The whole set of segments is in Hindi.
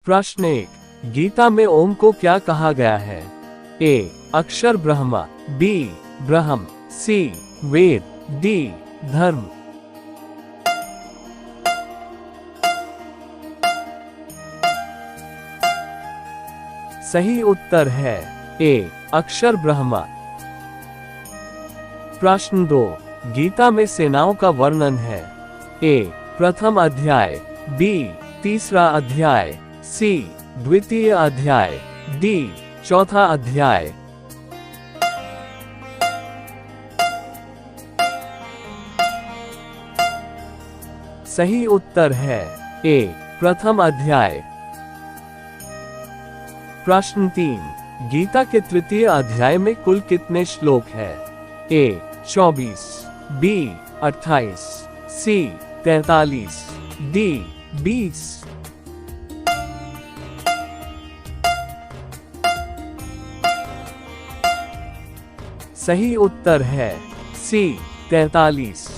प्रश्न 1, गीता में ओम को क्या कहा गया है? ए, अक्षर ब्रह्मा, बी, ब्रह्म, सी, वेद, डी, धर्म। सही उत्तर है ए, अक्षर ब्रह्मा। प्रश्न 2, गीता में सेनाओं का वर्णन है। ए, प्रथम अध्याय, बी, तीसरा अध्याय, सी, द्वितीय अध्याय, डी, चौथा अध्याय। सही उत्तर है ए, प्रथम अध्याय। प्रश्न 3, गीता के तृतीय अध्याय में कुल कितने श्लोक हैं? ए, 24, बी, 28, सी, 43, डी, 20। सही उत्तर है सी, 43।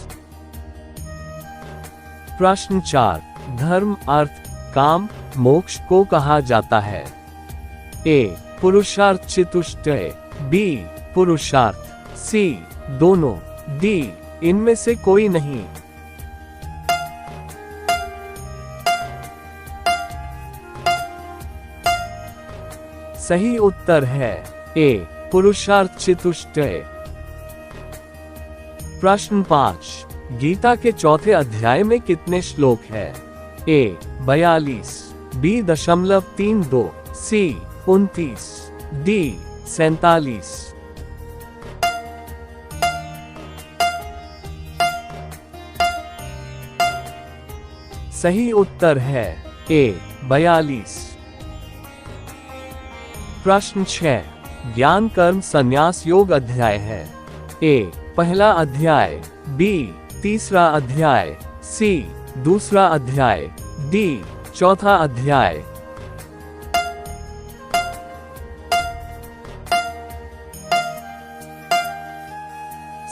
प्रश्न 4, धर्म, अर्थ, काम, मोक्ष को कहा जाता है। ए, पुरुषार्थ चतुष्टय, बी, पुरुषार्थ, सी, दोनों, डी, इनमें से कोई नहीं। सही उत्तर है ए, पुरुषार्थ चतुष्टय। प्रश्न 5, गीता के चौथे अध्याय में कितने श्लोक हैं? ए, 42, बी, 0.32, सी, 29, डी, 47। सही उत्तर है ए, 42। प्रश्न 6, ज्ञान कर्म संन्यास योग अध्याय है। ए, पहला अध्याय, बी, तीसरा अध्याय, सी, दूसरा अध्याय, डी, चौथा अध्याय।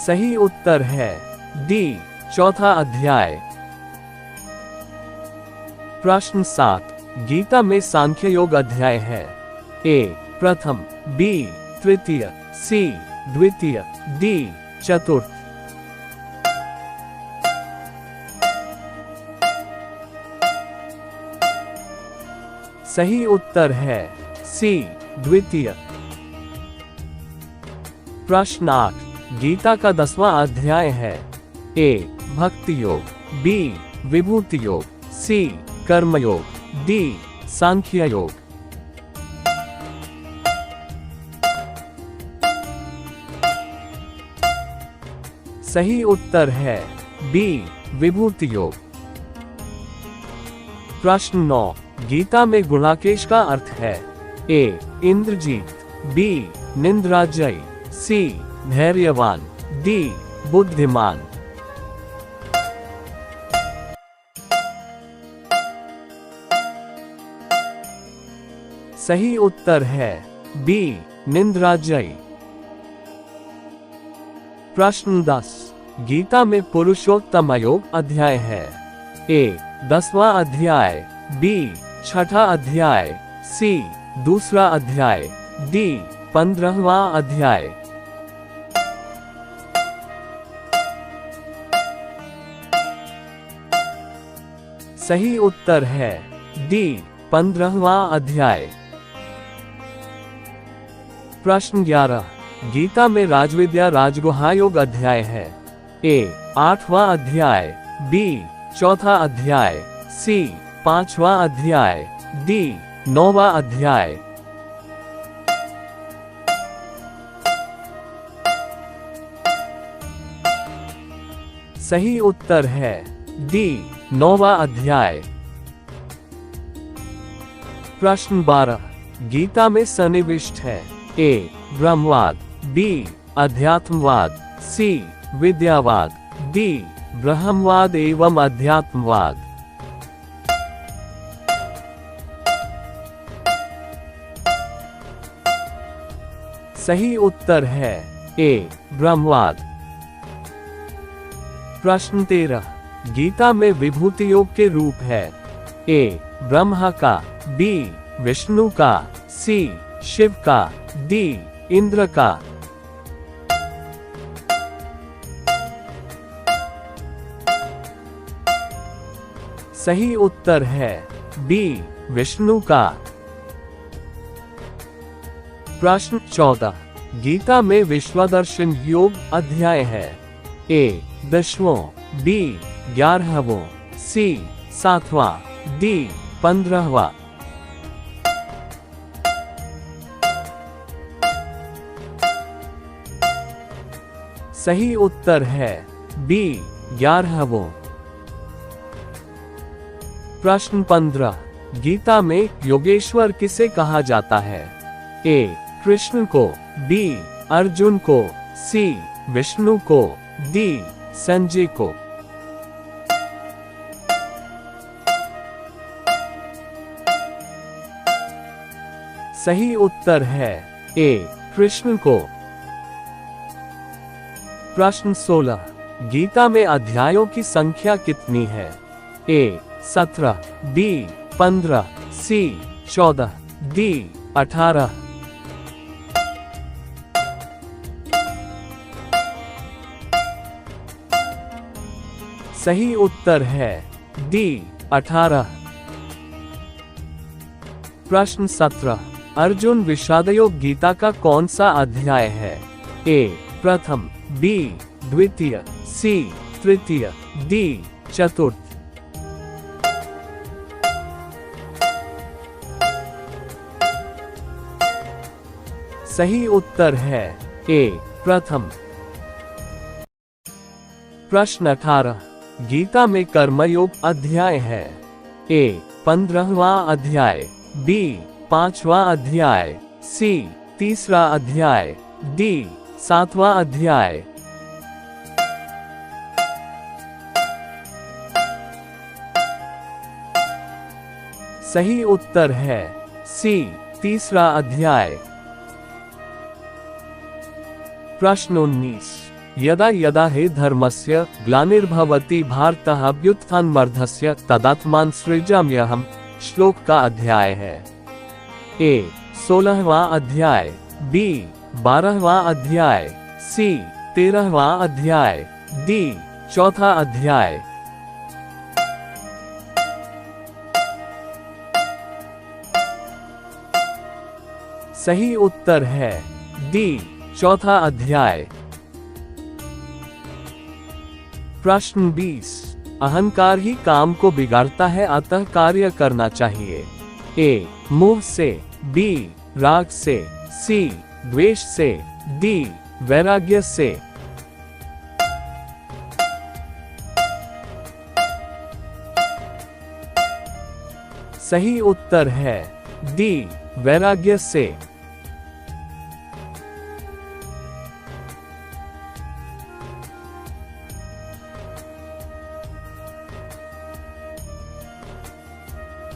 सही उत्तर है डी, चौथा अध्याय। प्रश्न 7, गीता में सांख्य योग अध्याय है। ए, प्रथम, बी, तृतीय, सी, द्वितीय, डी, चतुर्थ। सही उत्तर है सी, द्वितीय। प्रश्न 8, गीता का 10वां अध्याय है। ए, भक्ति योग, बी, विभूति योग, सी, कर्मयोग, डी, सांख्य योग। सही उत्तर है बी, विभूति योग। प्रश्न 9, गीता में गुणाकेश का अर्थ है। ए, इंद्रजीत, बी, निंद्राजय, सी, धैर्यवान, डी, बुद्धिमान। सही उत्तर है बी, निंद्राजय। प्रश्न 10, गीता में पुरुषोत्तम योग अध्याय है। ए, 10वां अध्याय, बी, छठा अध्याय, सी, दूसरा अध्याय, डी, 15वां अध्याय। सही उत्तर है डी, 15वां अध्याय। प्रश्न 11, गीता में राजविद्या राजगुहा योग अध्याय है। ए, 8वां अध्याय, बी, चौथा अध्याय, सी, 5वां अध्याय, डी, 9वां अध्याय। सही उत्तर है डी, 9वां अध्याय। प्रश्न 12, गीता में सन्निविष्ट है। ए, ब्रह्मवाद, बी, अध्यात्मवाद, सी, विद्यावाद, डी, ब्रह्मवाद एवं अध्यात्मवाद। सही उत्तर है ए, ब्रह्मवाद। प्रश्न 13, गीता में विभूति योग के रूप है। ए, ब्रह्मा का, बी विष्णु का, सी शिव का, डी इंद्र का। सही उत्तर है बी विष्णु का। प्रश्न 14, गीता में विश्वदर्शन योग अध्याय है? ए 10वां, बी 11वां, सी 7वां, डी 15वां। सही उत्तर है बी 11वां। प्रश्न 15, गीता में योगेश्वर किसे कहा जाता है? ए कृष्ण को, बी अर्जुन को, सी विष्णु को, डी संजय को। सही उत्तर है ए कृष्ण को। प्रश्न 16, गीता में अध्यायों की संख्या कितनी है? ए 17, बी 15, सी 14, डी 18। सही उत्तर है डी 18। प्रश्न 17, अर्जुन विषादयोग गीता का कौन सा अध्याय है? ए प्रथम, बी द्वितीय, सी तृतीय, डी चतुर्थ। सही उत्तर है ए प्रथम। प्रश्न 18, गीता में कर्मयोग अध्याय है? ए 15वां अध्याय, बी 5वां अध्याय, सी 3रा अध्याय, डी 7वां अध्याय। सही उत्तर है सी 3रा अध्याय। प्रश्न 19, यदा यदा हि धर्मस्य ग्लानिर्भवति भारतः अभ्युत्थानमर्धस्य तदात्मानं सृजाम्यहम् श्लोक का अध्याय है? ए 16वां अध्याय, बी 12वां अध्याय, सी 13वां अध्याय, डी 4था अध्याय। सही उत्तर है डी 4था अध्याय। प्रश्न 20, अहंकार ही काम को बिगाड़ता है, अतः कार्य करना चाहिए? ए मोह से, बी राग से, सी द्वेष से, डी वैराग्य से। सही उत्तर है डी वैराग्य से।